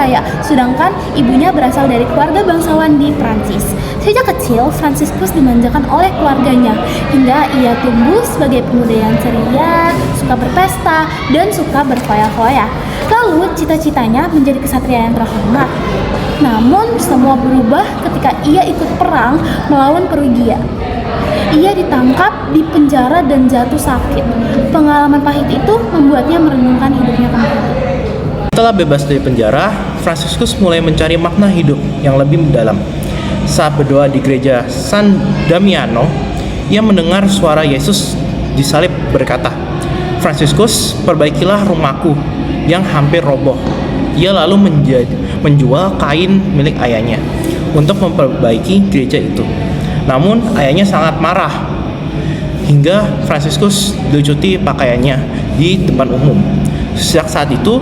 raya, sedangkan ibunya berasal dari keluarga bangsawan di Prancis. Sejak kecil, Fransiskus dimanjakan oleh keluarganya, hingga ia tumbuh sebagai pemuda yang ceria, suka berpesta, dan suka berfoya-foya. Lalu, cita-citanya menjadi kesatria yang terhormat. Namun, semua berubah ketika ia ikut perang melawan Perugia. Ia ditangkap, dipenjara, dan jatuh sakit. Pengalaman pahit itu membuatnya merenungkan hidupnya kembali. Setelah bebas dari penjara, Fransiskus mulai mencari makna hidup yang lebih mendalam. Saat berdoa di gereja San Damiano, ia mendengar suara Yesus disalib berkata, "Fransiskus, perbaikilah rumahku yang hampir roboh." Ia lalu menjual kain milik ayahnya untuk memperbaiki gereja itu. Namun ayahnya sangat marah hingga Fransiskus dilucuti pakaiannya di depan umum. Sejak saat itu,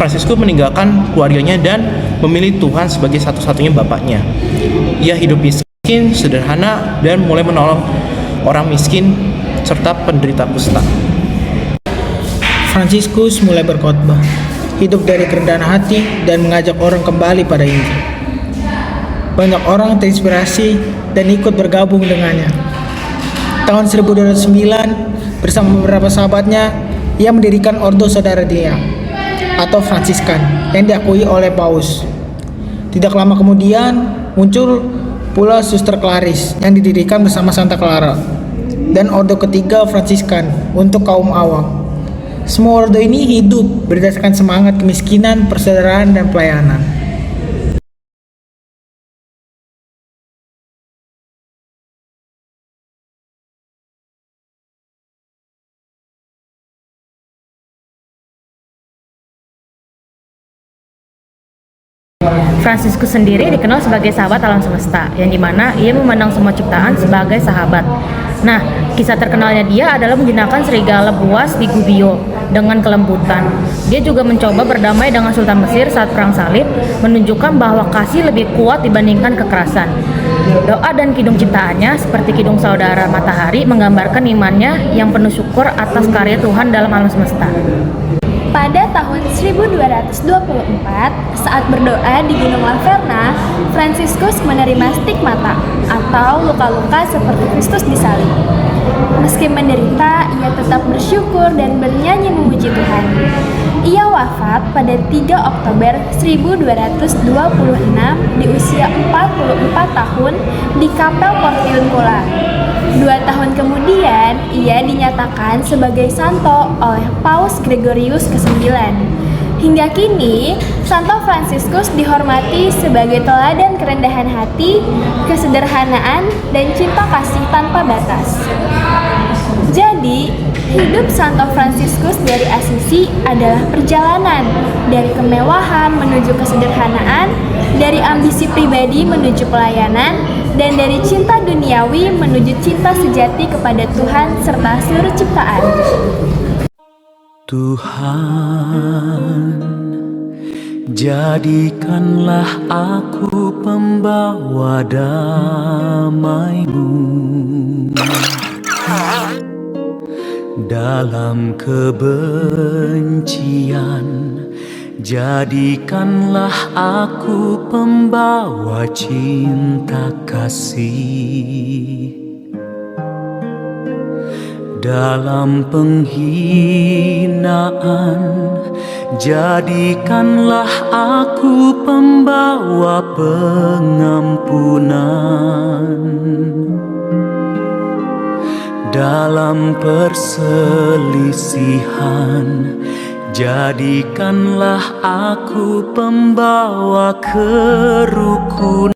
Fransiskus meninggalkan keluarganya dan memilih Tuhan sebagai satu-satunya bapaknya. Ia hidup miskin, sederhana, dan mulai menolong orang miskin serta penderita kusta. Fransiskus mulai berkhotbah, hidup dari kerendahan hati, dan mengajak orang kembali pada Injil. Banyak orang terinspirasi dan ikut bergabung dengannya. Tahun 1209, bersama beberapa sahabatnya, ia mendirikan Ordo Saudara Dia atau Fransiskan yang diakui oleh Paus. Tidak lama kemudian muncul pula Suster Claris yang didirikan bersama Santa Clara, dan Ordo ketiga Fransiskan untuk kaum awam. Semua ordo ini hidup berdasarkan semangat kemiskinan, persaudaraan, dan pelayanan. Fransiskus sendiri dikenal sebagai sahabat alam semesta, yang dimana ia memandang semua ciptaan sebagai sahabat. Nah, kisah terkenalnya dia adalah menjinakkan serigala buas di Gubbio dengan kelembutan. Dia juga mencoba berdamai dengan Sultan Mesir saat perang salib, menunjukkan bahwa kasih lebih kuat dibandingkan kekerasan. Doa dan kidung ciptaannya seperti kidung saudara matahari menggambarkan imannya yang penuh syukur atas karya Tuhan dalam alam semesta. Pada tahun 1224, saat berdoa di Gunung Laverna, Fransiskus menerima stigmata atau luka-luka seperti Kristus disalib. Meski menderita, ia tetap bersyukur dan bernyanyi memuji Tuhan. Ia wafat pada 3 Oktober 1226 di usia 44 tahun di Kapel Portiuncula. 2 tahun kemudian, ia dinyatakan sebagai santo oleh Paus Gregorius ke-9. Hingga kini, Santo Fransiskus dihormati sebagai teladan kerendahan hati, kesederhanaan, dan cinta kasih tanpa batas. Jadi, hidup Santo Fransiskus dari Assisi adalah perjalanan dari kemewahan menuju kesederhanaan, dari ambisi pribadi menuju pelayanan, dan dari cinta duniawi menuju cinta sejati kepada Tuhan serta seluruh ciptaan. Tuhan, jadikanlah aku pembawa damai-Mu dalam kebencian. Jadikanlah aku pembawa cinta kasih dalam penghinaan. Jadikanlah aku pembawa pengampunan dalam perselisihan. Jadikanlah aku pembawa kerukunan.